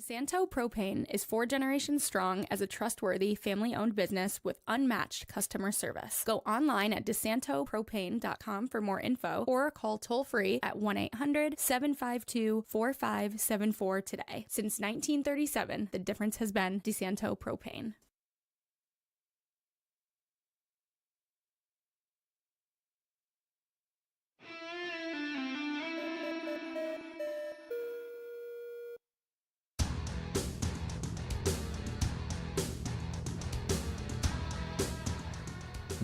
DeSanto Propane is 4 generations strong as a trustworthy, family-owned business with unmatched customer service. Go online at DeSantoPropane.com for more info or call toll-free at 1-800-752-4574 today. Since 1937, the difference has been DeSanto Propane.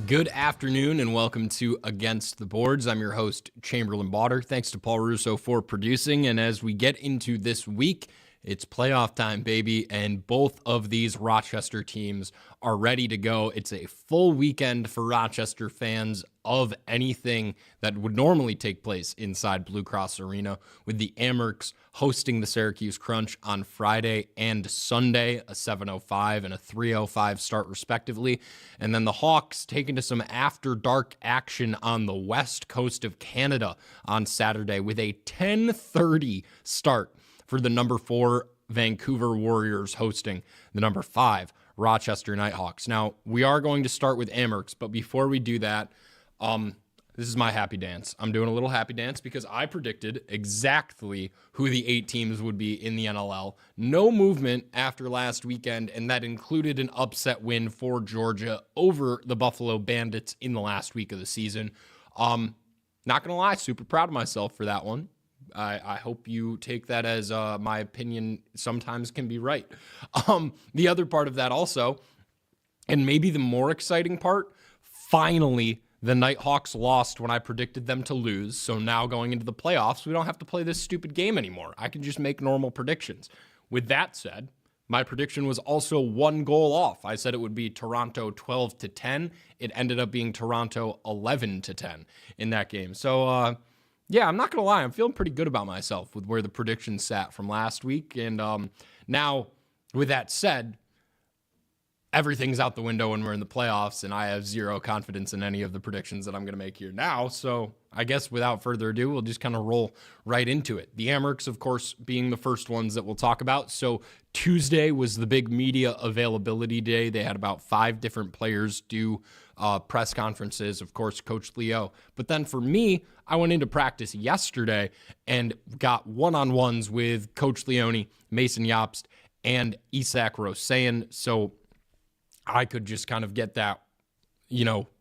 Good afternoon and welcome to Against the Boards. I'm your host, Chamberlain Bauder. Thanks to Paul Russo for producing. And as we get into this week, it's playoff time, baby. And both of these Rochester teams are ready to go. It's a full weekend for Rochester fans of anything that would normally take place inside Blue Cross Arena, with the Amerks hosting the Syracuse Crunch on Friday and Sunday, a 7:05 and a 3:05 start respectively. And then the Hawks taking to some after dark action on the west coast of Canada on Saturday with a 10:30 start for the number 4 Vancouver Warriors hosting the number 5 Rochester Knighthawks. Now, we are going to start with Amerks, but before we do that, this is my happy dance. I'm doing a little happy dance because I predicted exactly who the 8 teams would be in the NLL. No movement after last weekend, and that included an upset win for Georgia over the Buffalo Bandits in the last week of the season. Not going to lie, super proud of myself for that one. I hope you take that as my opinion sometimes can be right. The other part of that also, and maybe the more exciting part, finally, the Knighthawks lost when I predicted them to lose. So now going into the playoffs, we don't have to play this stupid game anymore. I can just make normal predictions. With that said, my prediction was also 1 goal off. I said it would be Toronto 12-10. It ended up being Toronto 11-10 in that game. So, yeah, I'm not going to lie. I'm feeling pretty good about myself with where the predictions sat from last week. And now, with that said, everything's out the window when we're in the playoffs, and I have zero confidence in any of the predictions that I'm going to make here now. So I guess without further ado, we'll just kind of roll right into it. The Amerks, of course, being the first ones that we'll talk about. So Tuesday was the big media availability day. They had about 5 different players do press conferences, of course, Coach Leone. But then for me, I went into practice yesterday and got one-on-ones with Coach Leone, Mason Jobst, and Isak Rosen. So I could just kind of get that,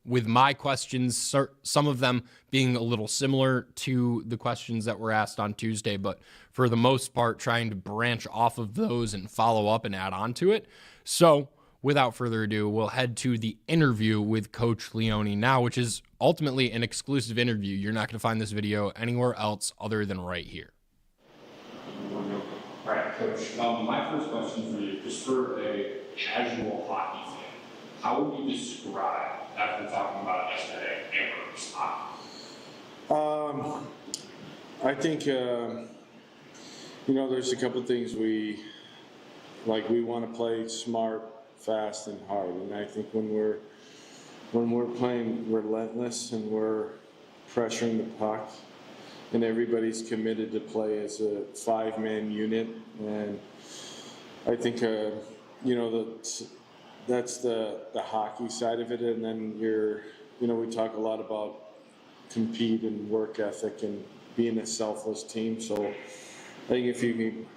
with my questions, some of them being a little similar to the questions that were asked on Tuesday, but for the most part, trying to branch off of those and follow up and add on to it. So without further ado, we'll head to the interview with Coach Leone now, which is ultimately an exclusive interview. You're not going to find this video anywhere else other than right here. All right, Coach. My first question for you, just for a casual hockey fan, how would you describe, after talking about it yesterday, Amerks hockey? I think, there's a couple of things we want to play smart, fast, and hard. And I think when we're playing relentless and we're pressuring the puck, and everybody's committed to play as a 5-man unit, and I think that's the hockey side of it. And then we talk a lot about compete and work ethic and being a selfless team. So I think if you can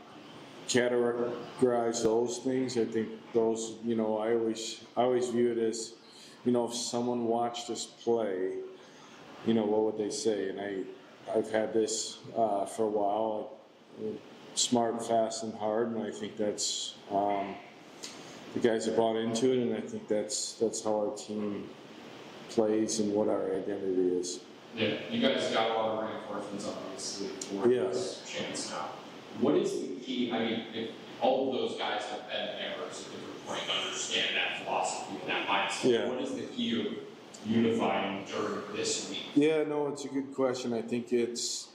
categorize those things, I think those, I always view it as, if someone watched us play, what would they say? And I've had this for a while, smart, fast, and hard, and I think that's the guys have bought into it, and I think that's how our team plays and what our identity is. Yeah, you guys got a lot of reinforcements, obviously, for this chance now. What is the key? I mean, if all of those guys have been Amerks at different point to understand that philosophy and that mindset, what is the key of unifying during this week? Yeah, no, it's a good question. I think it's,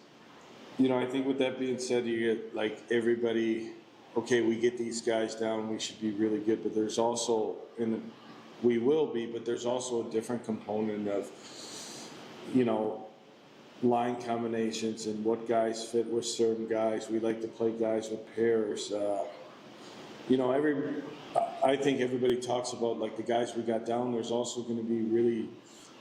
I think with that being said, you get everybody, okay, we get these guys down, we should be really good, but there's also, we will be, but there's also a different component of, line combinations and what guys fit with certain guys. We like to play guys with pairs. you know, I think everybody talks about like the guys we got down. There's also going to be really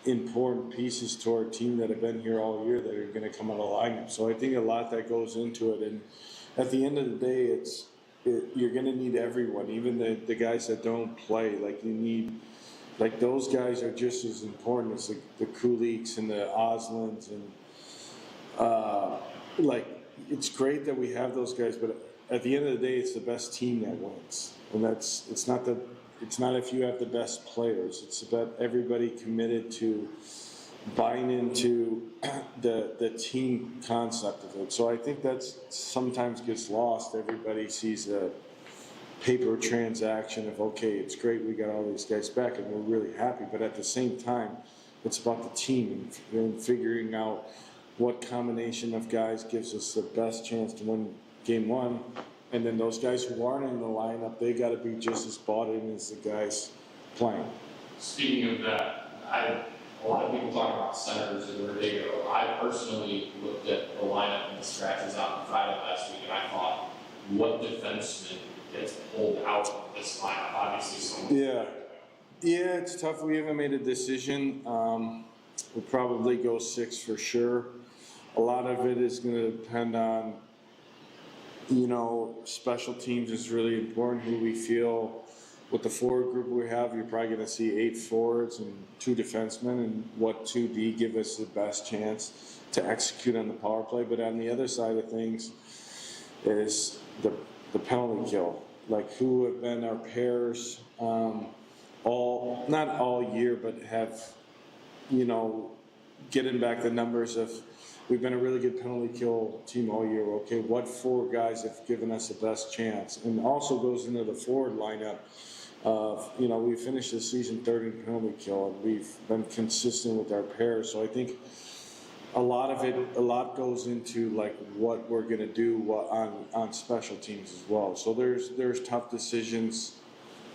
important pieces to our team that have been here all year that are going to come out of lineup. So I think a lot that goes into it. And at the end of the day, you're going to need everyone, even the guys that don't play. Like you need, like those guys are just as important as the Kuliks and the Oslands and like it's great that we have those guys, but at the end of the day, it's the best team that wins, and it's not if you have the best players. It's about everybody committed to buying into the team concept of it. So I think that's sometimes gets lost. Everybody sees a paper transaction of, okay, it's great we got all these guys back and we're really happy, but at the same time, it's about the team and figuring out what combination of guys gives us the best chance to win game one. And then those guys who aren't in the lineup, they got to be just as bought in as the guys playing. Speaking of that, a lot of people talk about centers and where they go. I personally looked at the lineup and the scratches out on Friday last week, and I thought, what defenseman gets pulled out of this lineup? Obviously, someone. Yeah, it's tough. We haven't made a decision. We'll probably go 6 for sure. A lot of it is going to depend on, you know, special teams is really important. Who we feel with the forward group we have, you're probably going to see 8 forwards and 2 defensemen, and what 2D give us the best chance to execute on the power play. But on the other side of things is the penalty kill. Like who have been our pairs not all year, but have, you know, getting back the numbers of, we've been a really good penalty kill team all year. Okay, what 4 guys have given us the best chance? And also goes into the forward lineup of, you know, we finished the season 3rd in penalty kill, and we've been consistent with our pairs. So I think a lot goes into like what we're going to do on special teams as well. So there's tough decisions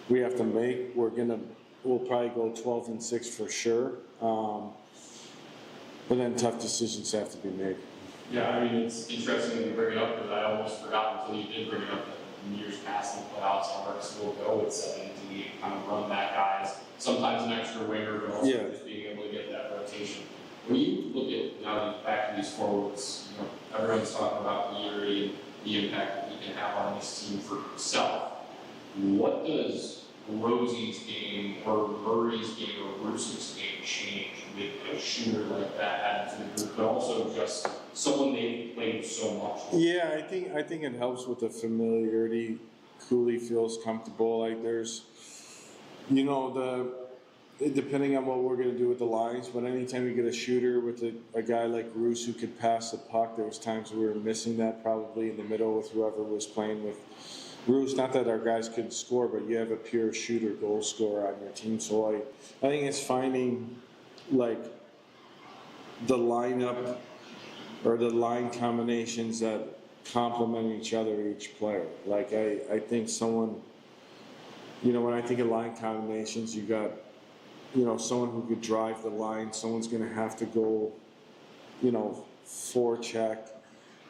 we have to make. We'll probably go 12 and 6 for sure. But then tough decisions have to be made. Yeah, I mean, it's interesting that you bring it up because I almost forgot until you did bring it up that in years past in the playoffs, Amerks will go with 7 to 8, kind of run back guys, sometimes an extra winger, but also just being able to get that rotation. When you look at now back to these forwards, you know, everyone's talking about Erie and the impact that he can have on this team for himself. What does Rosie's game or Murray's game or Rusev's game change with a shooter like that added to the group, but also just someone they've played so much with? Yeah, I think it helps with the familiarity. Cooley feels comfortable. Like there's, you know, depending on what we're going to do with the lines, but anytime you get a shooter with a guy like Roos who could pass the puck, there was times we were missing that probably in the middle with whoever was playing with Roos. Not that our guys couldn't score, but you have a pure shooter, goal scorer on your team. So I think it's finding like the lineup or the line combinations that complement each other, each player. Like I think someone, you know, when I think of line combinations, you got, you know, someone who could drive the line. Someone's going to have to go, you know, forecheck,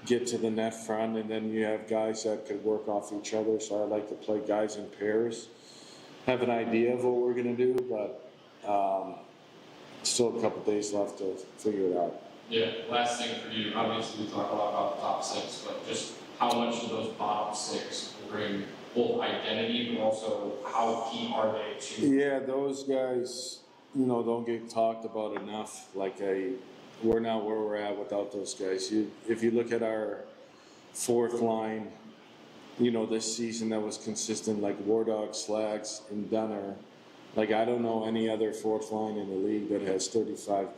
get to the net front, and then you have guys that could work off each other. So I like to play guys in pairs. Have an idea of what we're going to do, but still a couple days left to figure it out. Yeah, last thing for you, obviously we talk a lot about the top 6, but just how much of those bottom 6 bring both identity, but also how key are they to? Yeah, those guys, you know, don't get talked about enough. Like we're not where we're at without those guys. If you look at our 4th line, you know, this season that was consistent, like Wardog, Slags, and Dunner. Like I don't know any other 4th line in the league that has 35,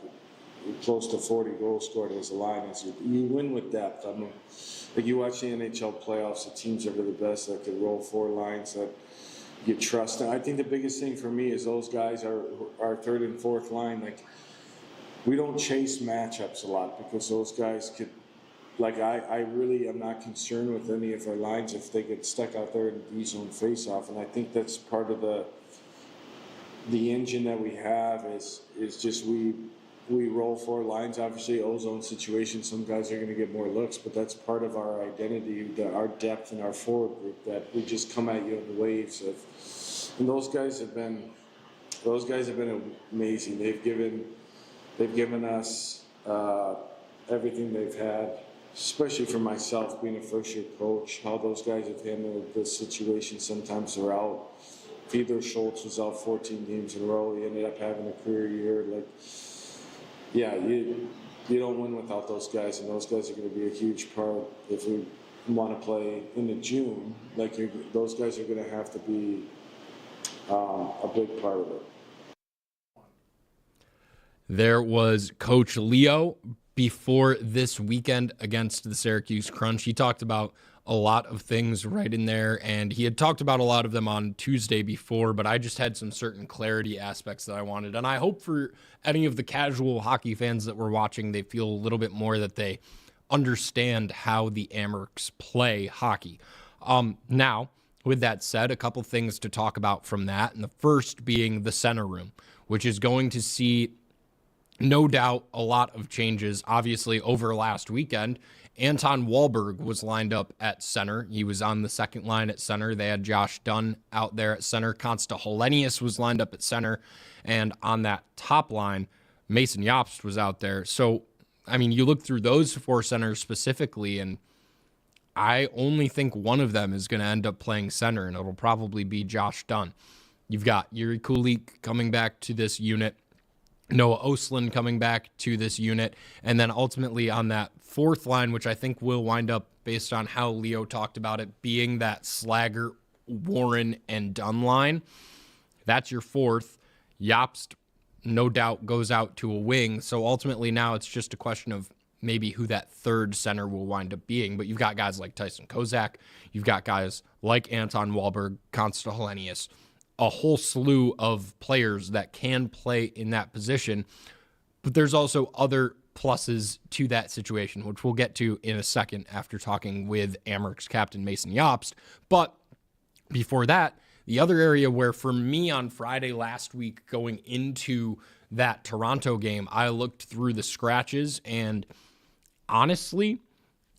close to 40 goals scored as a line. You win with depth. I mean, like you watch the NHL playoffs, the teams that are the best that could roll 4 lines that you trust. And I think the biggest thing for me is those guys are our 3rd and 4th line. Like we don't chase matchups a lot because those guys could, like I really am not concerned with any of our lines if they get stuck out there in the D-zone face-off. And I think that's part of the engine that we have is just we we roll four lines. Obviously, ozone situation, some guys are going to get more looks, but that's part of our identity, our depth in our forward group, that we just come at you in waves of. And those guys have been amazing. They've given us everything they've had, especially for myself being a first-year coach. How those guys have handled this situation. Sometimes they're out. Either Schultz was out 14 games in a row. He ended up having a career year. Yeah, you don't win without those guys, and those guys are going to be a huge part if we want to play into June. Those guys are going to have to be a big part of it. There was Coach Leo before this weekend against the Syracuse Crunch. He talked about a lot of things right in there, and he had talked about a lot of them on Tuesday before, but I just had some certain clarity aspects that I wanted. And I hope for any of the casual hockey fans that were watching, they feel a little bit more that they understand how the Amerks play hockey. Now, with that said, a couple things to talk about from that, and the first being the center room, which is going to see no doubt a lot of changes. Obviously, over last weekend, Anton Wahlberg was lined up at center. He was on the second line at center. They had Josh Dunn out there at center. Consta Helenius was lined up at center. And on that top line, Mason Jobst was out there. So, I mean, you look through those four centers specifically, and I only think one of them is going to end up playing center, and it'll probably be Josh Dunn. You've got Yuri Kulik coming back to this unit, Noah Oslin coming back to this unit, and then ultimately on that fourth line, which I think will wind up, based on how Leo talked about it, being that Slager, Warren, and Dunn line. That's your fourth. Jobst, no doubt, goes out to a wing, so ultimately now it's just a question of maybe who that third center will wind up being, but you've got guys like Tyson Kozak, you've got guys like Anton Wahlberg, Consta Helenius, a whole slew of players that can play in that position, but there's also other pluses to that situation, which we'll get to in a second after talking with Amerks captain Mason Jobst. But before that, the other area where for me on Friday last week going into that Toronto game, I looked through the scratches, and honestly,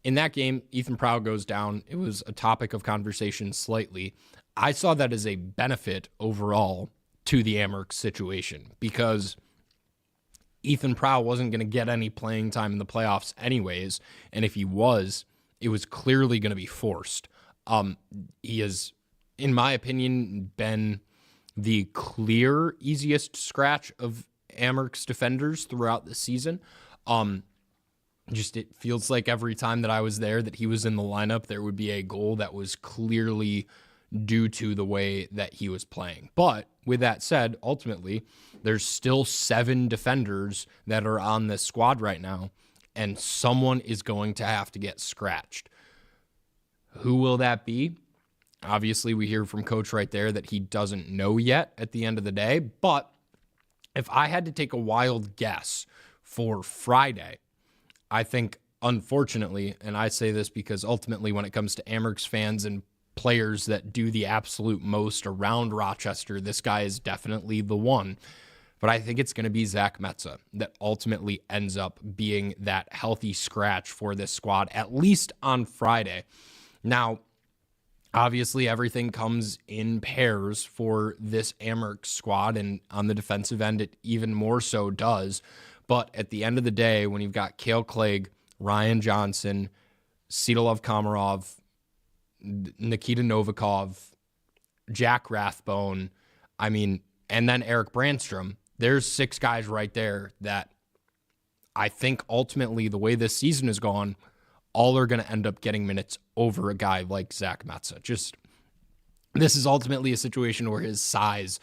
in that game, Ethan Proud goes down. It was a topic of conversation slightly. I saw that as a benefit overall to the Amerks situation, because Ethan Proud wasn't going to get any playing time in the playoffs anyways, and if he was, it was clearly going to be forced. He has, in my opinion, been the clear easiest scratch of Amerks defenders throughout the season. Just it feels like every time that I was there that he was in the lineup, there would be a goal that was clearly due to the way that he was playing. But with that said, ultimately, there's still 7 defenders that are on this squad right now, and someone is going to have to get scratched. Who will that be? Obviously, we hear from Coach right there that he doesn't know yet at the end of the day, but if I had to take a wild guess for Friday, I think, unfortunately, and I say this because ultimately when it comes to Amerks fans and players that do the absolute most around Rochester, this guy is definitely the one. But I think it's going to be Zach Metza that ultimately ends up being that healthy scratch for this squad, at least on Friday. Now, obviously, everything comes in pairs for this Amerks squad, and on the defensive end, it even more so does. But at the end of the day, when you've got Cale Clegg, Ryan Johnson, Sidolov Komarov, Nikita Novikov, Jack Rathbone, and then Eric Brandstrom, there's 6 guys right there that I think ultimately the way this season has gone, all are going to end up getting minutes over a guy like Zach Metza. This is ultimately a situation where his size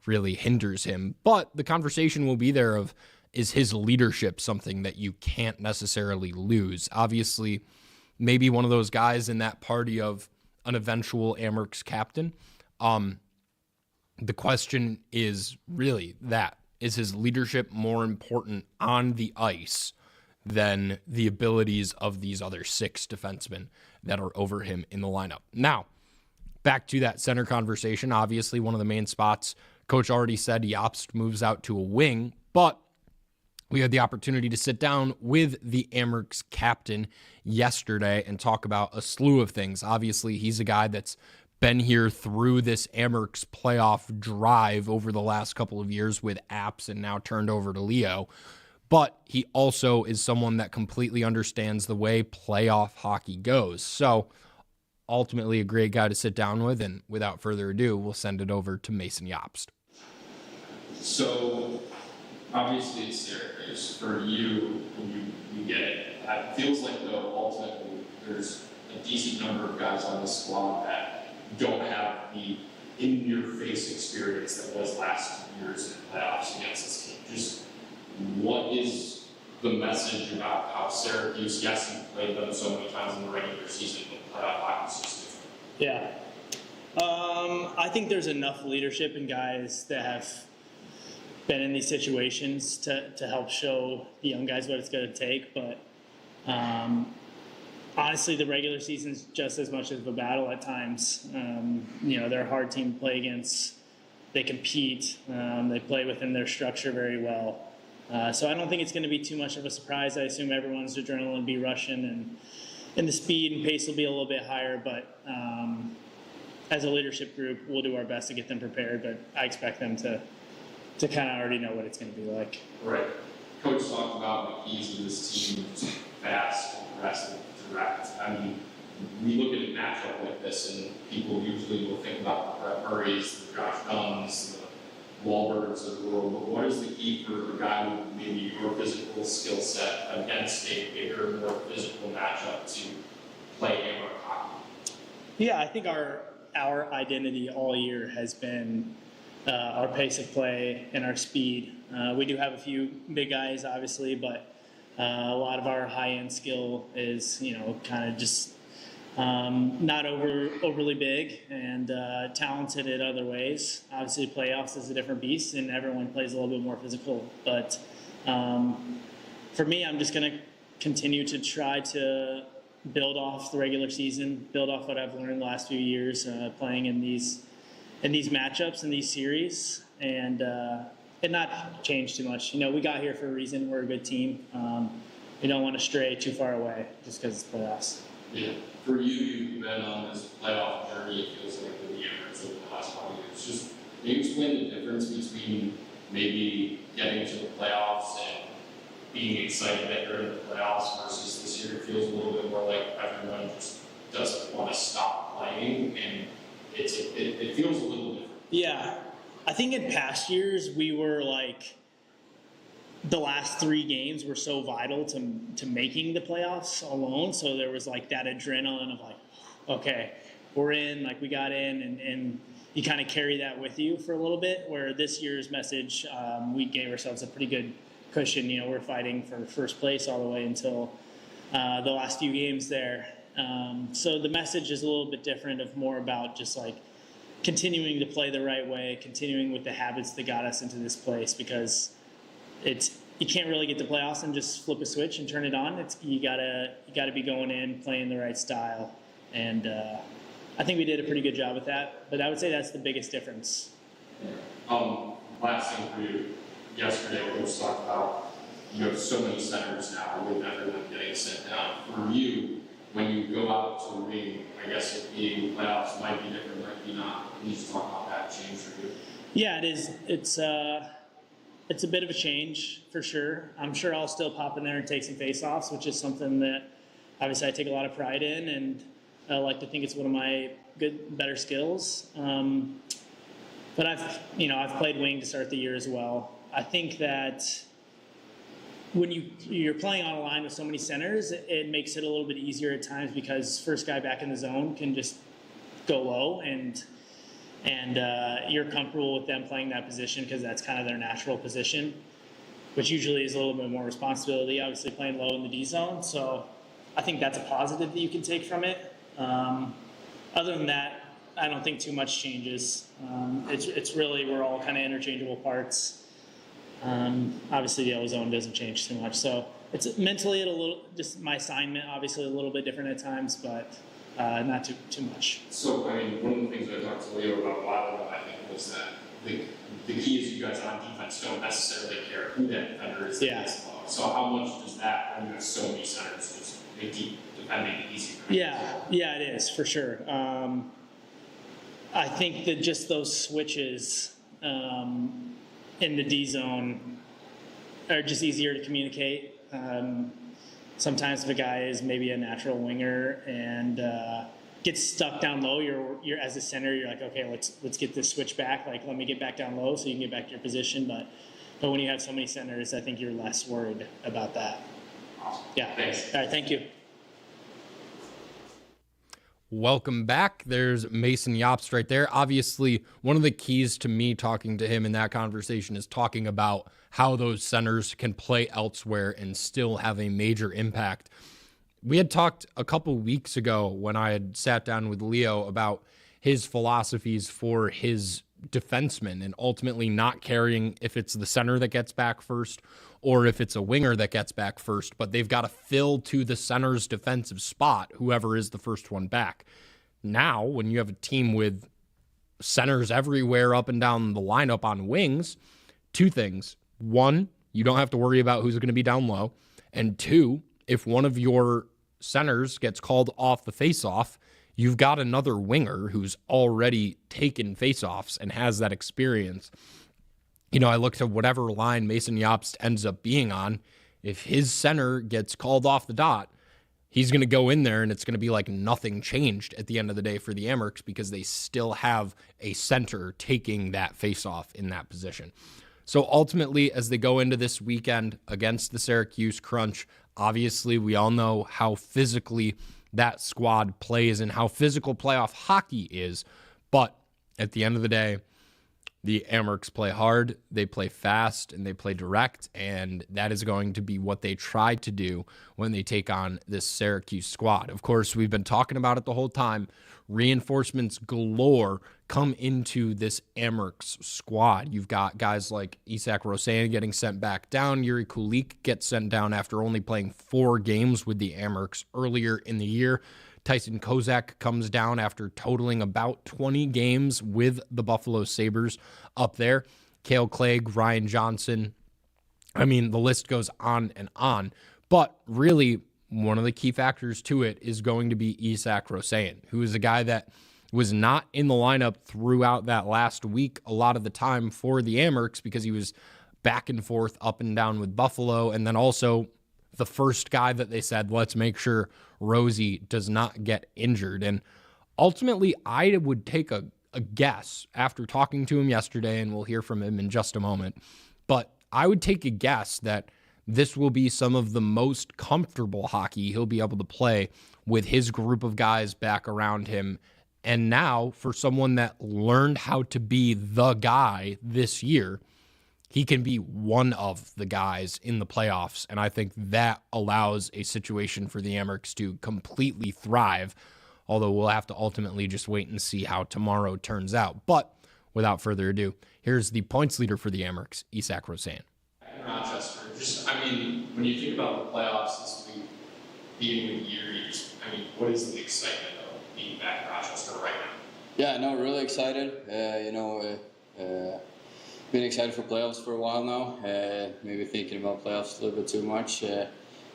really hinders him, but the conversation will be there of, is his leadership something that you can't necessarily lose? Obviously, maybe one of those guys in that party of an eventual Amerks captain. The question is really that. Is his leadership more important on the ice than the abilities of these other 6 defensemen that are over him in the lineup? Now, back to that center conversation. Obviously, one of the main spots, Coach already said Jobst moves out to a wing, but We had the opportunity to sit down with the Amerks captain yesterday and talk about a slew of things. Obviously, he's a guy that's been here through this Amerks playoff drive over the last couple of years with Apps and now turned over to Leo. But he also is someone that completely understands the way playoff hockey goes. So ultimately a great guy to sit down with. And without further ado, we'll send it over to Mason Jobst. So obviously it's Syracuse. For you, when you get it, it feels like though ultimately there's a decent number of guys on the squad that don't have the in-your-face experience that was last year's playoffs against this team. Just what is the message about how Syracuse, yes, you played them so many times in the regular season, but playoff hockey is just different? Yeah. I think there's enough leadership in guys that have been in these situations to help show the young guys what it's going to take. But honestly, the regular season's just as much of a battle at times. They're a hard team to play against. They compete. They play within their structure very well. So I don't think it's going to be too much of a surprise. I assume everyone's adrenaline will be rushing and the speed and pace will be a little bit higher. But as a leadership group, we'll do our best to get them prepared. But I expect them to kind of already know what it's going to be like. Right. Coach talked about the keys of this team, fast, aggressive, direct. I mean, we look at a matchup like this, and people usually will think about the Brett Murrays, the Josh Guns, the Wahlbergs of the world. But what is the key for a guy with maybe your physical skill set against a bigger, more physical matchup to play Amerks hockey? Yeah, I think our identity all year has been our pace of play and our speed. We do have a few big guys, obviously, but a lot of our high-end skill is, kind of just not overly big and talented in other ways. Obviously, playoffs is a different beast, and everyone plays a little bit more physical. But for me, I'm just going to continue to try to build off the regular season, build off what I've learned the last few years playing in these matchups and these series, and not change too much. We got here for a reason. We're a good team. We don't want to stray too far away just because it's playoffs. Yeah. For you, you've been on this playoff journey, it feels like, with the Amerks over the last couple of years. Just, can you explain the difference between maybe getting to the playoffs and being excited that you're in the playoffs versus this year? It feels a little bit more like everyone just doesn't want to stop playing, and it feels a little different. Yeah. I think in past years, we were like, the last 3 games were so vital to making the playoffs alone. So there was like that adrenaline of like, okay, we're in, like we got in, and you kind of carry that with you for a little bit. Where this year's message, we gave ourselves a pretty good cushion. We're fighting for first place all the way until the last few games there. So the message is a little bit different, of more about just like continuing to play the right way, continuing with the habits that got us into this place, because you can't really get to playoffs and just flip a switch and turn it on. You gotta be going in, playing the right style, and I think we did a pretty good job with that. But I would say that's the biggest difference. Last thing for you, yesterday we just talked about you have so many centers now with everyone getting sent down. For you, when you go out to the ring, I guess it being playoffs might be different, might be not. Can you just talk about that change for you? Yeah, it is. It's a bit of a change for sure. I'm sure I'll still pop in there and take some face-offs, which is something that obviously I take a lot of pride in, and I like to think it's one of my better skills. But I've played wing to start the year as well. I think that when you're playing on a line with so many centers, it makes it a little bit easier at times, because first guy back in the zone can just go low, and you're comfortable with them playing that position because that's kind of their natural position, which usually is a little bit more responsibility, obviously playing low in the D zone. So I think that's a positive that you can take from it. Other than that, I don't think too much changes. It's really, we're all kind of interchangeable parts. Obviously the O zone doesn't change too much. So it's mentally just my assignment, obviously a little bit different at times, but not too much. So, I mean, one of the things I talked to Leo about a while ago, I think, was that the key is you guys on defense don't necessarily care who that defender is. Yeah. So how much does that, when you have so many centers, just make defending easy? Yeah, it is for sure. I think that just those switches in the D zone are just easier to communicate. Sometimes if a guy is maybe a natural winger and gets stuck down low, you're as a center, you're like, okay, let's get this switch back. Like, let me get back down low so you can get back to your position. But when you have so many centers, I think you're less worried about that. Awesome. Yeah. Thanks. All right. Thank you. Welcome back. There's Mason Jobst right there. Obviously, one of the keys to me talking to him in that conversation is talking about how those centers can play elsewhere and still have a major impact. We had talked a couple weeks ago when I had sat down with Leo about his philosophies for his defensemen and ultimately not caring if it's the center that gets back first or if it's a winger that gets back first, but they've got to fill to the center's defensive spot, whoever is the first one back. Now, when you have a team with centers everywhere up and down the lineup on wings, two things. One, you don't have to worry about who's going to be down low. And two, if one of your centers gets called off the faceoff, you've got another winger who's already taken faceoffs and has that experience. You know, I look to whatever line Mason Jobst ends up being on. If his center gets called off the dot, he's going to go in there and it's going to be like nothing changed at the end of the day for the Amerks because they still have a center taking that faceoff in that position. So ultimately, as they go into this weekend against the Syracuse Crunch, obviously we all know how physically that squad plays and how physical playoff hockey is. But at the end of the day, the Amerks play hard, they play fast, and they play direct, and that is going to be what they try to do when they take on this Syracuse squad. Of course, we've been talking about it the whole time. Reinforcements galore come into this Amerks squad. You've got guys like Isak Rosen getting sent back down. Yuri Kulik gets sent down after only playing 4 games with the Amerks earlier in the year. Tyson Kozak comes down after totaling about 20 games with the Buffalo Sabres up there. Cale Clegg, Ryan Johnson. I mean, the list goes on and on. But really, one of the key factors to it is going to be Isak Rosen, who is a guy that was not in the lineup throughout that last week a lot of the time for the Amerks because he was back and forth, up and down with Buffalo, and then also the first guy that they said, let's make sure Rosie does not get injured. And ultimately, I would take a guess after talking to him yesterday, and we'll hear from him in just a moment, but I would take a guess that this will be some of the most comfortable hockey he'll be able to play with his group of guys back around him. And now, for someone that learned how to be the guy this year, he can be one of the guys in the playoffs, and I think that allows a situation for the Amerks to completely thrive, although we'll have to ultimately just wait and see how tomorrow turns out. But without further ado, here's the points leader for the Amerks, Isak Rosen. In Rochester, when you think about the playoffs this week, being with Yuri, what is the excitement of being back in Rochester right now? Yeah, no, really excited. Been excited for playoffs for a while now. Maybe thinking about playoffs a little bit too much. But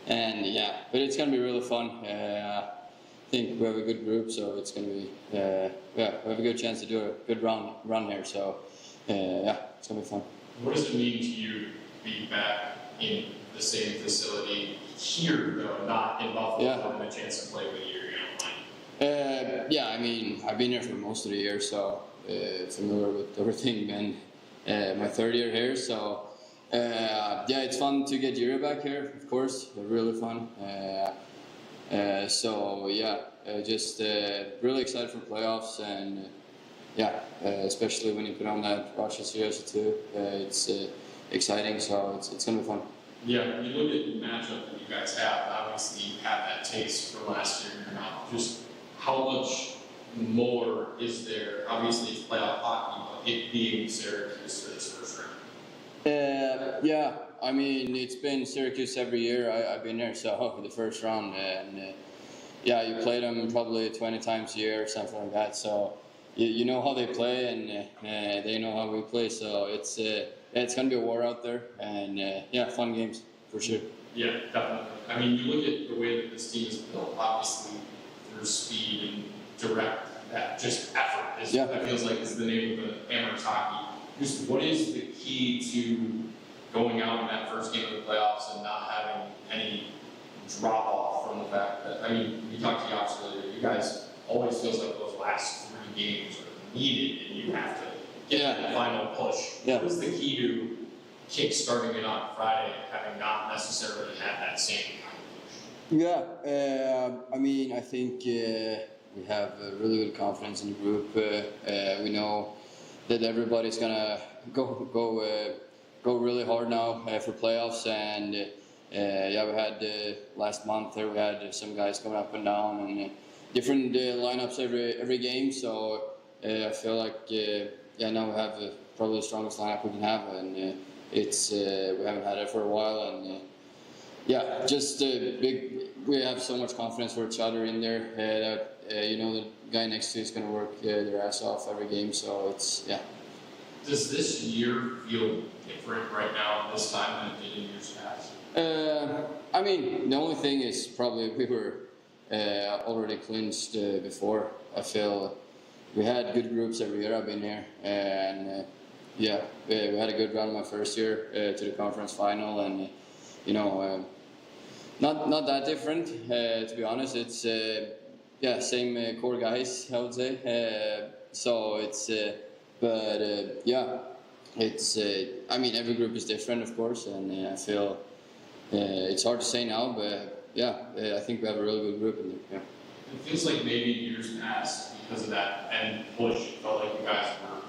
it's going to be really fun. I think we have a good group, so it's going to be, we have a good chance to do a good run here. So, it's going to be fun. What does it mean to you to be back in the same facility here, though, not in Buffalo, having a chance to play with you? I've been here for most of the year, so familiar with everything. And my 3rd year here, so it's fun to get Yuri back here, of course, really fun. Just really excited for playoffs, and especially when you put on that Rochester jersey too, it's exciting, so it's going to be fun. Yeah, when you look at the matchup that you guys have, obviously you had that taste from last year, just how much more is there? Obviously it's playoff hockey, but it being Syracuse for this first round. It's been Syracuse every year I've been there, so the first round, and you play them probably 20 times a year or something like that, so you know how they play, and they know how we play. So it's going to be a war out there, and fun games for sure. Yeah, definitely. I mean, you look at the way that this team is built, obviously, through speed and direct, that just effort is, that feels like is the name of the Amerks hockey. Just what is the key to going out in that first game of the playoffs and not having any drop off from the fact that, I mean, we talked to Jobst earlier, you guys always feels like those last 3 games are needed and you have to get that final push. Yeah. What is the key to kick-starting it on Friday and having not necessarily had that same kind of push? Yeah, I mean, I think we have really good confidence in the group. We know that everybody's gonna go really hard now for playoffs, and we had last month there we had some guys going up and down and different lineups every game. So I feel like now we have probably the strongest lineup we can have, and it's we haven't had it for a while, and we have so much confidence for each other in there that the guy next to you is going to work their ass off every game. So it's Does this year feel different right now at this time than it did in years past? I mean, the only thing is probably we were already clinched before. I feel we had good groups every year I've been here, and we had a good run my first year to the conference final, and not that different to be honest. It's same core guys, I would say. So it's it's I mean, every group is different, of course, and I feel it's hard to say now, but I think we have a really good group in there. It feels like maybe years past, because of that end push, it felt like you guys were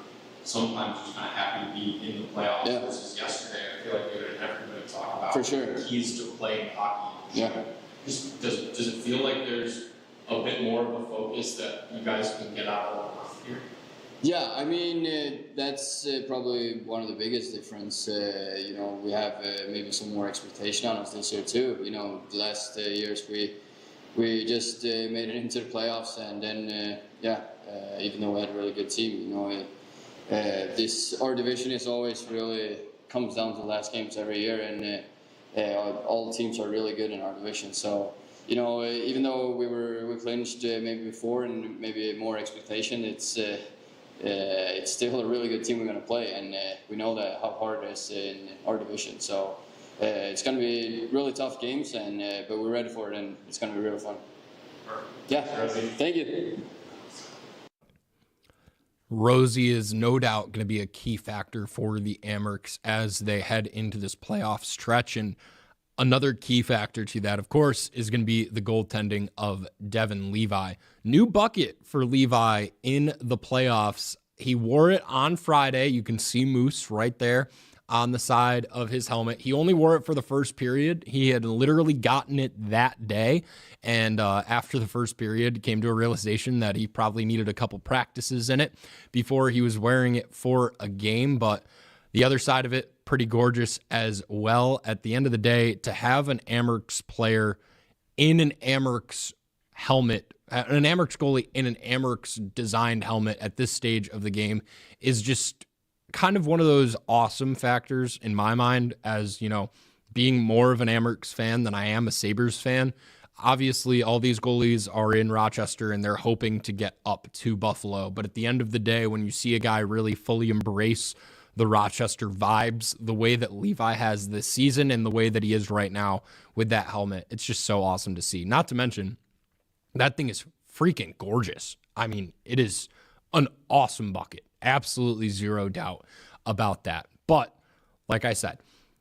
sometimes just kind of happy to be in the playoffs versus yesterday. I feel like we had everybody talk about for sure keys to playing hockey. Yeah. Just does it feel like there's a bit more of a focus that you guys can get out of the here? Yeah, I mean, that's probably one of the biggest difference. We have maybe some more expectation on us this year too. The last years we just made it into the playoffs, and then even though we had a really good team, our division is always really comes down to the last games every year, and all teams are really good in our division. So even though we clinched maybe before and maybe more expectation, it's still a really good team we're going to play, and we know that how hard it is in our division. So it's going to be really tough games, and but we're ready for it, and it's going to be really fun. Yeah, thank you. Rosie is no doubt going to be a key factor for the Amerks as they head into this playoff stretch. And another key factor to that, of course, is going to be the goaltending of Devin Levi. New bucket for Levi in the playoffs. He wore it on Friday. You can see Moose right there on the side of his helmet. He only wore it for the first period. He had literally gotten it that day. And after the first period, came to a realization that he probably needed a couple practices in it before he was wearing it for a game. But the other side of it, pretty gorgeous as well. At the end of the day, to have an Amerks player in an Amerks helmet, an Amerks goalie in an Amerks designed helmet at this stage of the game is just kind of one of those awesome factors in my mind, as being more of an Amerks fan than I am a Sabres fan. Obviously, all these goalies are in Rochester and they're hoping to get up to Buffalo. But at the end of the day, when you see a guy really fully embrace the Rochester vibes, the way that Levi has this season and the way that he is right now with that helmet, it's just so awesome to see. Not to mention, that thing is freaking gorgeous. I mean, it is an awesome bucket. Absolutely zero doubt about that. But like I said,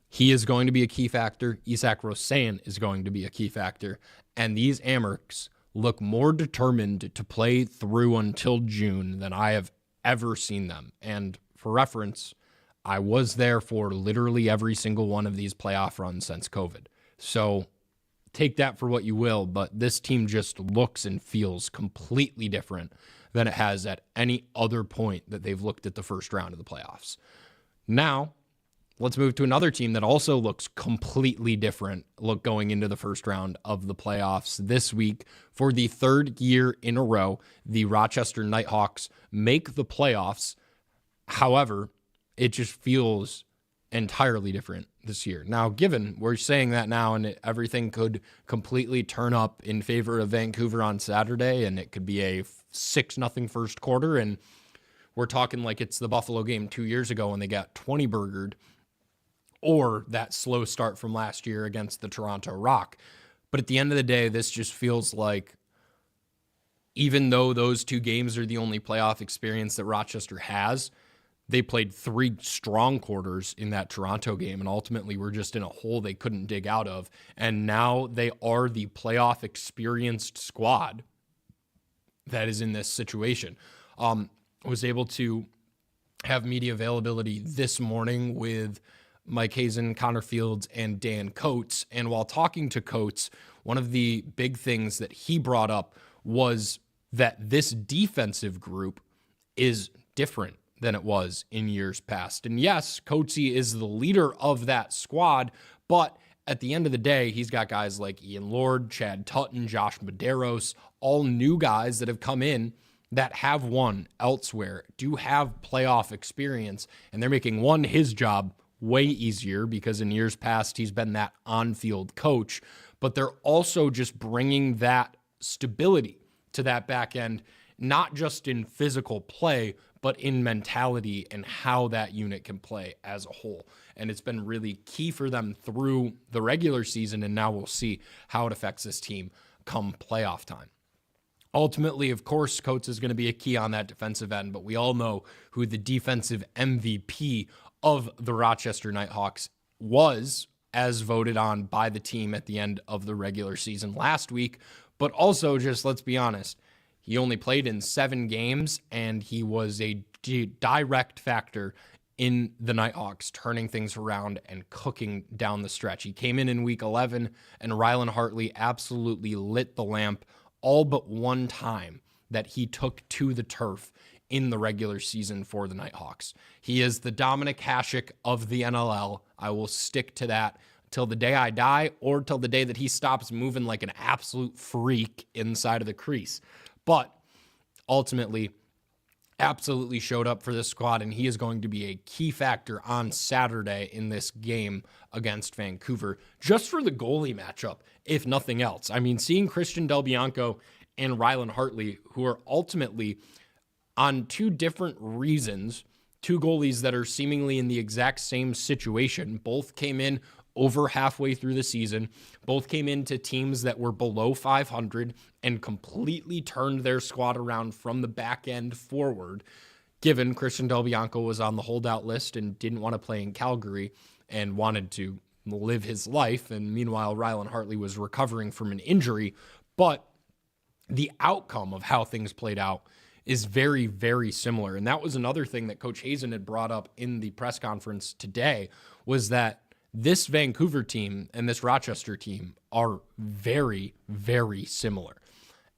he is going to be a key factor. Isak Rosen is going to be a key factor. And these Amerks look more determined to play through until June than I have ever seen them. And for reference, I was there for literally every single one of these playoff runs since COVID. So take that for what you will, but this team just looks and feels completely different than it has at any other point that they've looked at the first round of the playoffs. Now, let's move to another team that also looks completely different going into the first round of the playoffs this week. For the third year in a row, the Rochester Knighthawks make the playoffs. However, it just feels entirely different this year. Now, given we're saying that now and everything could completely turn up in favor of Vancouver on Saturday, and it could be a 6-0 first quarter, and we're talking like it's the Buffalo game 2 years ago when they got 20 burgered, or that slow start from last year against the Toronto Rock. But at the end of the day, this just feels like, even though those 2 games are the only playoff experience that Rochester has, they played 3 strong quarters in that Toronto game and ultimately were just in a hole they couldn't dig out of. And now they are the playoff experienced squad that is in this situation. Was able to have media availability this morning with Mike Hasen, Connor Fields, and Dan Coates. And while talking to Coates, one of the big things that he brought up was that this defensive group is different than it was in years past. And yes, Coatsy is the leader of that squad, but at the end of the day, he's got guys like Ian Lord, Chad Tutton, Josh Medeiros, all new guys that have come in that have won elsewhere, do have playoff experience, and they're making his job way easier because in years past, he's been that on-field coach, but they're also just bringing that stability to that back end, not just in physical play, but in mentality and how that unit can play as a whole. And it's been really key for them through the regular season, and now we'll see how it affects this team come playoff time. Ultimately, of course, Coates is going to be a key on that defensive end, but we all know who the defensive MVP of the Rochester Knighthawks was, as voted on by the team at the end of the regular season last week. But also, just let's be honest, he only played in 7 games, and he was a direct factor in the Knighthawks turning things around and cooking down the stretch. He came in week 11, and Rylan Hartley absolutely lit the lamp all but one time that he took to the turf in the regular season for the Knighthawks. He is the Dominic Hasek of the NLL. I will stick to that till the day I die or till the day that he stops moving like an absolute freak inside of the crease. But ultimately, absolutely showed up for this squad, and he is going to be a key factor on Saturday in this game against Vancouver, just for the goalie matchup, if nothing else. I mean, seeing Christian Del Bianco and Rylan Hartley, who are ultimately on 2 different reasons, 2 goalies that are seemingly in the exact same situation. Both came in over halfway through the season. Both came into teams that were below 500 and completely turned their squad around from the back end forward, given Christian Del Bianco was on the holdout list and didn't want to play in Calgary and wanted to live his life. And meanwhile, Rylan Hartley was recovering from an injury. But the outcome of how things played out is very, very similar. And that was another thing that Coach Hasen had brought up in the press conference today, was that this Vancouver team and this Rochester team are very, very similar.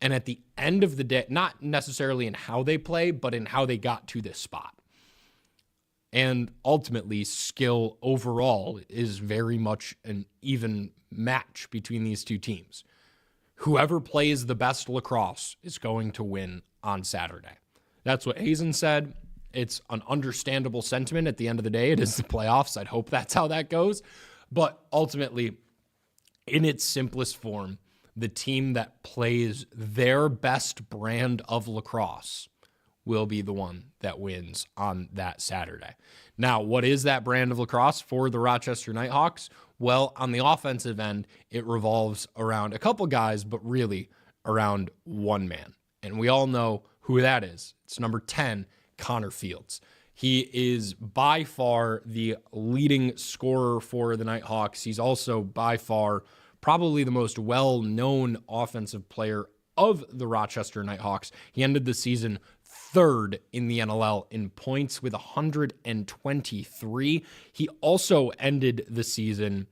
And at the end of the day, not necessarily in how they play, but in how they got to this spot. And ultimately, skill overall is very much an even match between these 2 teams. Whoever plays the best lacrosse is going to win on Saturday. That's what Hasen said. It's an understandable sentiment. At the end of the day, it is the playoffs. I'd hope that's how that goes. But ultimately, in its simplest form, the team that plays their best brand of lacrosse will be the one that wins on that Saturday. Now, what is that brand of lacrosse for the Rochester Knighthawks? Well, on the offensive end, it revolves around a couple guys, but really around one man. And we all know who that is. It's number 10, Connor Fields. He is by far the leading scorer for the Knighthawks. He's also by far probably the most well-known offensive player of the Rochester Knighthawks. He ended the season 3rd in the NLL in points with 123. He also ended the season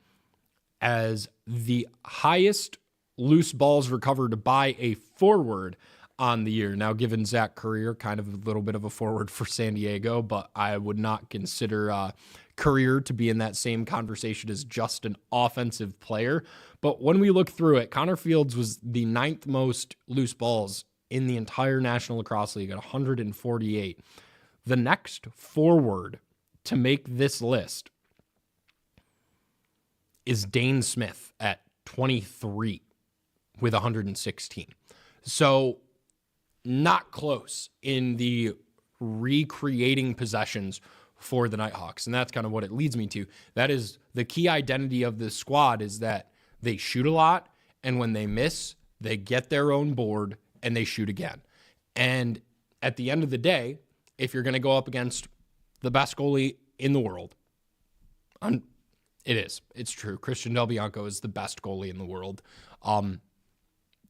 as the highest loose balls recovered by a forward on the year. Now, given Zach Currier, kind of a little bit of a forward for San Diego, but I would not consider career to be in that same conversation as just an offensive player. But when we look through it, Connor Fields was the 9th most loose balls in the entire National Lacrosse League at 148. The next forward to make this list is Dane Smith at 23 with 116. So not close in the recreating possessions for the Knighthawks. And that's kind of what it leads me to. That is the key identity of this squad, is that they shoot a lot, and when they miss, they get their own board and they shoot again. And at the end of the day, if you're going to go up against the best goalie in the world, it's true. Christian Del Bianco is the best goalie in the world.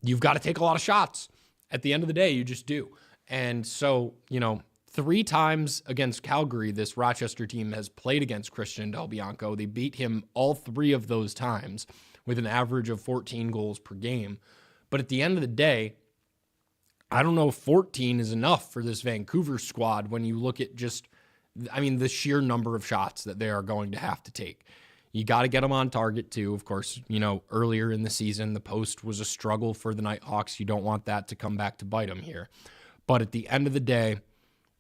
You've got to take a lot of shots. At the end of the day, you just do. And so, 3 times against Calgary, this Rochester team has played against Christian Del Bianco. They beat him all 3 of those times with an average of 14 goals per game. But at the end of the day, I don't know if 14 is enough for this Vancouver squad when you look at the sheer number of shots that they are going to have to take. You got to get them on target too. Of course, earlier in the season, the post was a struggle for the Knighthawks. You don't want that to come back to bite them here. But at the end of the day,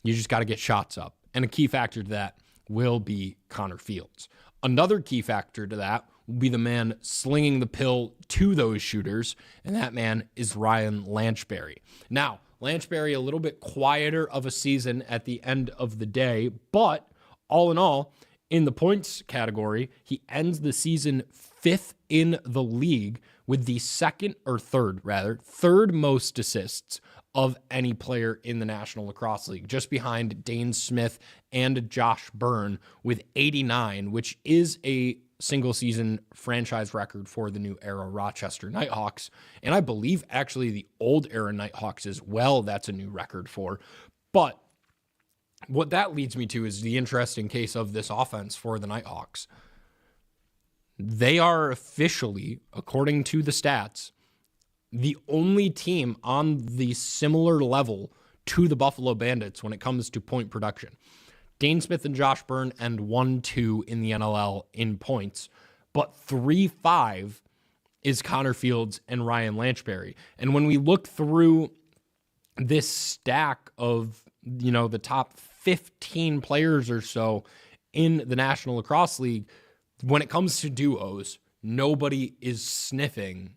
you just got to get shots up. And a key factor to that will be Connor Fields. Another key factor to that will be the man slinging the pill to those shooters, and that man is Ryan Lanchbury. Now, Lanchbury, a little bit quieter of a season at the end of the day, but all in all, in the points category, he ends the season 5th in the league with the third most assists of any player in the National Lacrosse League, just behind Dane Smith and Josh Byrne with 89, which is a single season franchise record for the new era Rochester Knighthawks. And I believe actually the old era Knighthawks as well, that's a new record for. But what that leads me to is the interesting case of this offense for the Knighthawks. They are officially, according to the stats, the only team on the similar level to the Buffalo Bandits when it comes to point production. Dane Smith and Josh Byrne end 1-2 in the NLL in points, but 3-5 is Connor Fields and Ryan Lanchbury. And when we look through this stack of, the top 15 players or so in the National Lacrosse League, when it comes to duos, nobody is sniffing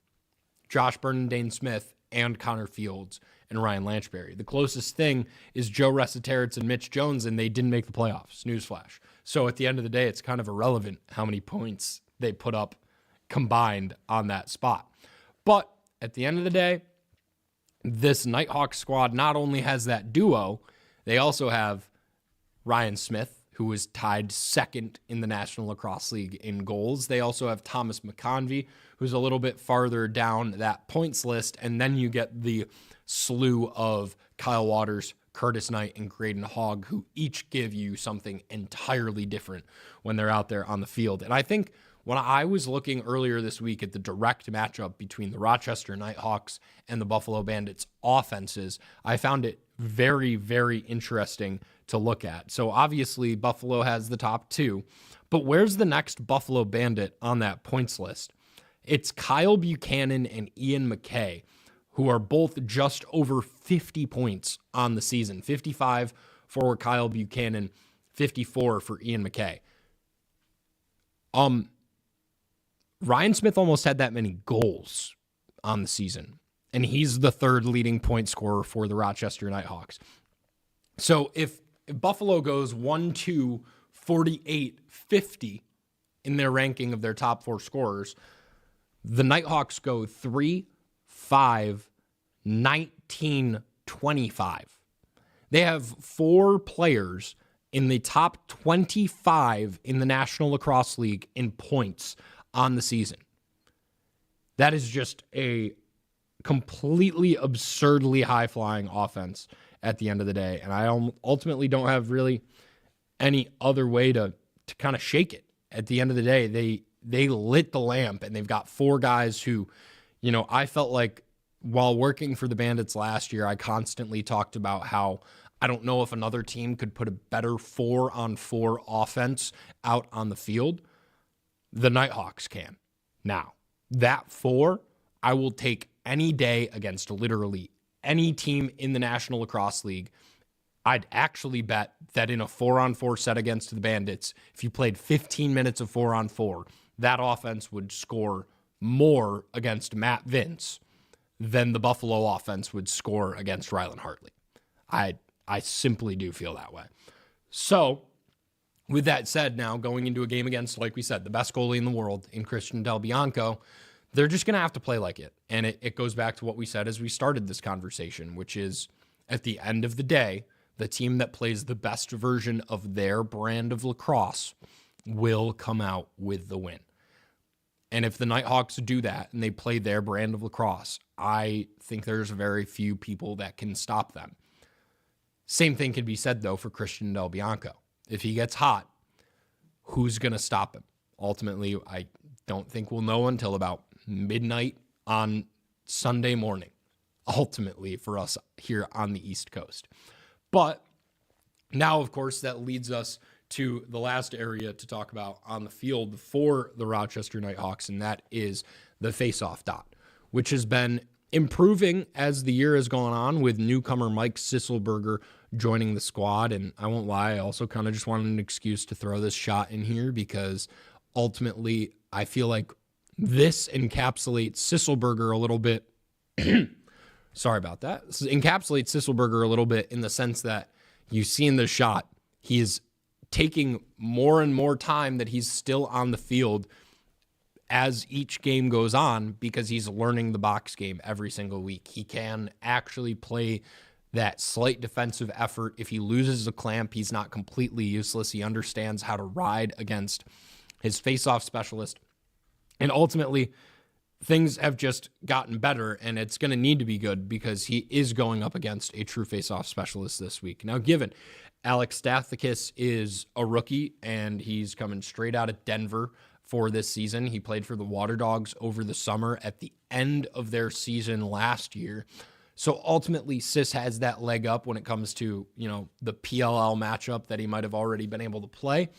Josh Byrne and Dane Smith and Connor Fields and Ryan Lanchbury. The closest thing is Joe Resetaritz and Mitch Jones, and they didn't make the playoffs. Newsflash. So at the end of the day, it's kind of irrelevant how many points they put up combined on that spot. But at the end of the day, this Nighthawks squad not only has that duo, they also have Ryan Smith, who is tied 2nd in the National Lacrosse League in goals. They also have Thomas McConvey, who's a little bit farther down that points list. And then you get the slew of Kyle Waters, Curtis Knight, and Graydon Hogg, who each give you something entirely different when they're out there on the field. And I think when I was looking earlier this week at the direct matchup between the Rochester Knighthawks and the Buffalo Bandits offenses, I found it very, very interesting to look at. So obviously Buffalo has the top 2, but where's the next Buffalo Bandit on that points list? It's Kyle Buchanan and Ian McKay, who are both just over 50 points on the season. 55 for Kyle Buchanan, 54 for Ian McKay. Ryan Smith almost had that many goals on the season, and he's the 3rd leading point scorer for the Rochester Knighthawks. So if Buffalo goes 1-2, 48, 50 in their ranking of their top 4 scorers, the Knighthawks go 3, 5, 19, 25. They have 4 players in the top 25 in the National Lacrosse League in points on the season. That is just a completely absurdly high-flying offense at the end of the day. And I ultimately don't have really any other way to kind of shake it. At the end of the day, they lit the lamp, and they've got 4 guys who, I felt like while working for the Bandits last year, I constantly talked about how I don't know if another team could put a better 4-on-4 offense out on the field. The Knighthawks can. Now, that 4, I will take any day against literally any team in the National Lacrosse League. I'd actually bet that in a 4-on-4 set against the Bandits, if you played 15 minutes of 4-on-4, that offense would score more against Matt Vince than the Buffalo offense would score against Rylan Hartley. I simply do feel that way. So, with that said, now going into a game against, like we said, the best goalie in the world in Christian Del Bianco, they're just going to have to play like it. And it goes back to what we said as we started this conversation, which is at the end of the day, the team that plays the best version of their brand of lacrosse will come out with the win. And if the Knighthawks do that and they play their brand of lacrosse, I think there's very few people that can stop them. Same thing can be said, though, for Christian Del Bianco. If he gets hot, who's going to stop him? Ultimately, I don't think we'll know until about midnight on Sunday morning, ultimately, for us here on the East Coast. But now, of course, that leads us to the last area to talk about on the field for the Rochester Knighthawks, and that is the face-off dot, which has been improving as the year has gone on with newcomer Mike Sisselberger joining the squad. And I won't lie, I also kind of just wanted an excuse to throw this shot in here because ultimately I feel like this encapsulates Sisselberger a little bit. Sorry about that. This encapsulates Sisselberger a little bit in the sense that you see in the shot, he is taking more and more time that he's still on the field as each game goes on because he's learning the box game every single week. He can actually play that slight defensive effort. If he loses a clamp, he's not completely useless. He understands how to ride against his face-off specialist. And ultimately, things have just gotten better, and it's going to need to be good because he is going up against a true face-off specialist this week. Now, given Alex Stathakis is a rookie, and he's coming straight out of Denver for this season. He played for the Water Dogs over the summer at the end of their season last year. So ultimately, Sis has that leg up when it comes to, the PLL matchup that he might have already been able to play.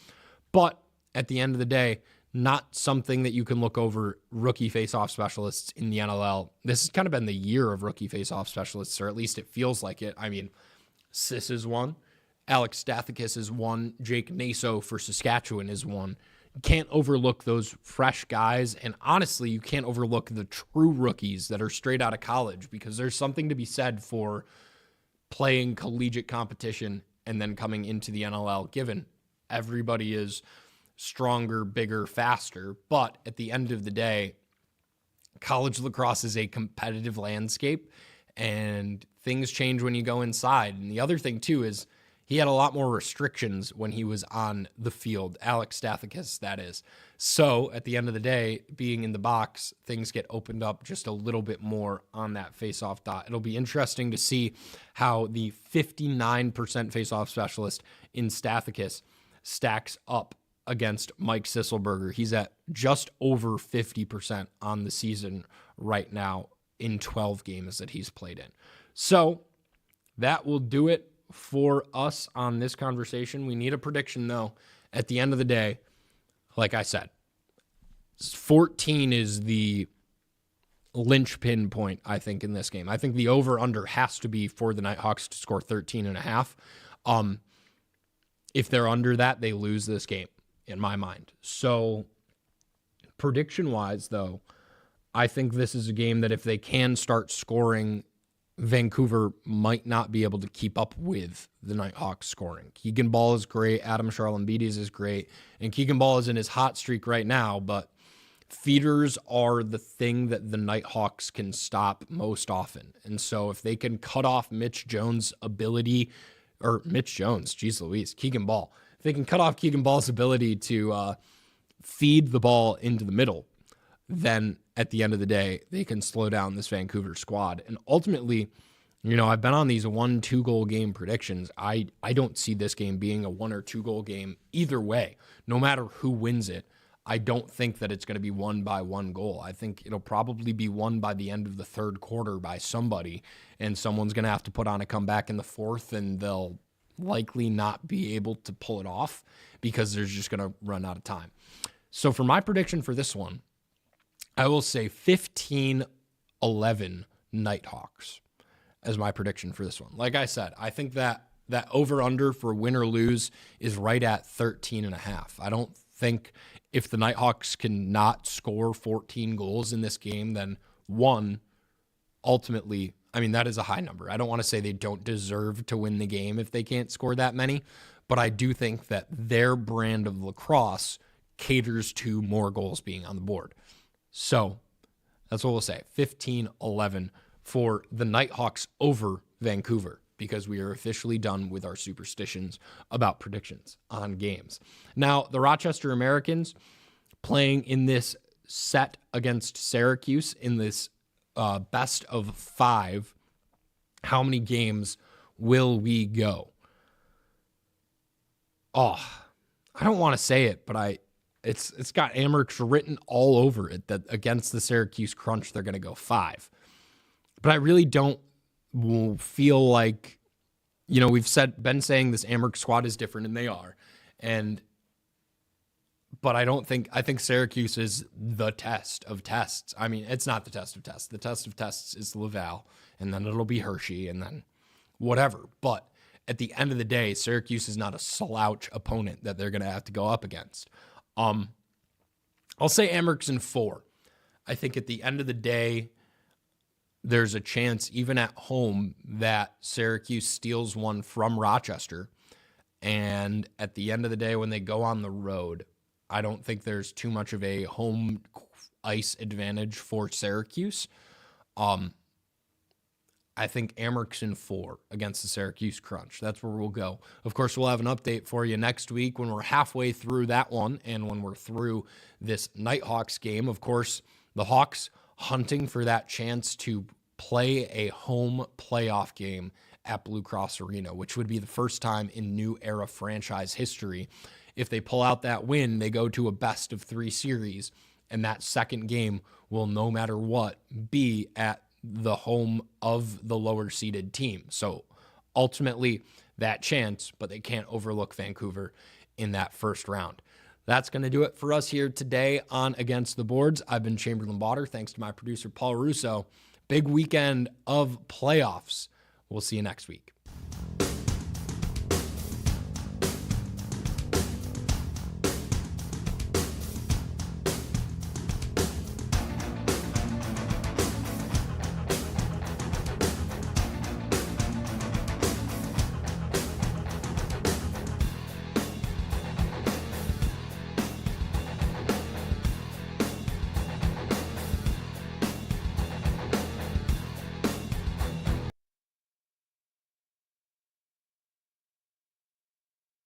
But at the end of the day, not something that you can look over rookie face-off specialists in the NLL. This has kind of been the year of rookie face-off specialists, or at least it feels like it. I mean, Sis is one. Alex Stathakis is one. Jake Naso for Saskatchewan is one. You can't overlook those fresh guys, and honestly, you can't overlook the true rookies that are straight out of college because there's something to be said for playing collegiate competition and then coming into the NLL, given everybody is stronger, bigger, faster. But at the end of the day, college lacrosse is a competitive landscape, and things change when you go inside. And the other thing, too, is he had a lot more restrictions when he was on the field. Alex Stathakis, that is. So at the end of the day, being in the box, things get opened up just a little bit more on that face-off dot. It'll be interesting to see how the 59% face-off specialist in Stathakis stacks up against Mike Sisselberger. He's at just over 50% on the season right now in 12 games that he's played in. So that will do it for us on this conversation. We need a prediction, though. At the end of the day, like I said, 14 is the linchpin point, I think, in this game. I think the over-under has to be for the Knighthawks to score 13.5. If they're under that, they lose this game, in my mind. So prediction-wise, though, I think this is a game that if they can start scoring, Vancouver might not be able to keep up with the Knighthawks scoring. Keegan Ball is great. Adam Charlambides is great. And Keegan Ball is in his hot streak right now, but feeders are the thing that the Knighthawks can stop most often. And so if they can cut off Keegan Ball. If they can cut off Keegan Ball's ability to feed the ball into the middle, then at the end of the day, they can slow down this Vancouver squad. And ultimately, I've been on these 1-2 goal game predictions. I don't see this game being a 1 or 2 goal game either way. No matter who wins it, I don't think that it's going to be won by one goal. I think it'll probably be won by the end of the third quarter by somebody, and someone's going to have to put on a comeback in the fourth, and they'll likely not be able to pull it off because they're just going to run out of time. So for my prediction for this one, I will say 15-11 Knighthawks as my prediction for this one. Like I said, I think that over-under for win or lose is right at 13.5. I don't think if the Knighthawks cannot score 14 goals in this game, then ultimately, I mean, that is a high number. I don't want to say they don't deserve to win the game if they can't score that many, but I do think that their brand of lacrosse caters to more goals being on the board. So that's what we'll say, 15-11 for the Knighthawks over Vancouver, because we are officially done with our superstitions about predictions on games. Now, the Rochester Americans playing in this set against Syracuse in this best of 5. How many games will we go? Oh, I don't want to say it, but it's got Amerks written all over it that against the Syracuse Crunch, they're going to go 5. But I really don't feel like, we've been saying this Amerks squad is different, and they are. But I think Syracuse is the test of tests. I mean, it's not the test of tests. The test of tests is Laval, and then it'll be Hershey, and then whatever. But at the end of the day, Syracuse is not a slouch opponent that they're going to have to go up against. I'll say Amerks in 4. I think at the end of the day, there's a chance, even at home, that Syracuse steals one from Rochester. And at the end of the day, when they go on the road, I don't think there's too much of a home ice advantage for Syracuse. I think Amerks in 4 against the Syracuse Crunch. That's where we'll go. Of course, we'll have an update for you next week when we're halfway through that one and when we're through this Knighthawks game. Of course, the Hawks hunting for that chance to play a home playoff game at Blue Cross Arena, which would be the first time in new era franchise history. If they pull out that win, they go to a best of 3 series, and that second game will, no matter what, be at the home of the lower seeded team. So ultimately that chance, but they can't overlook Vancouver in that first round. That's going to do it for us here today on Against the Boards. I've been Chamberlain Bauder. Thanks to my producer, Paul Russo. Big weekend of playoffs. We'll see you next week.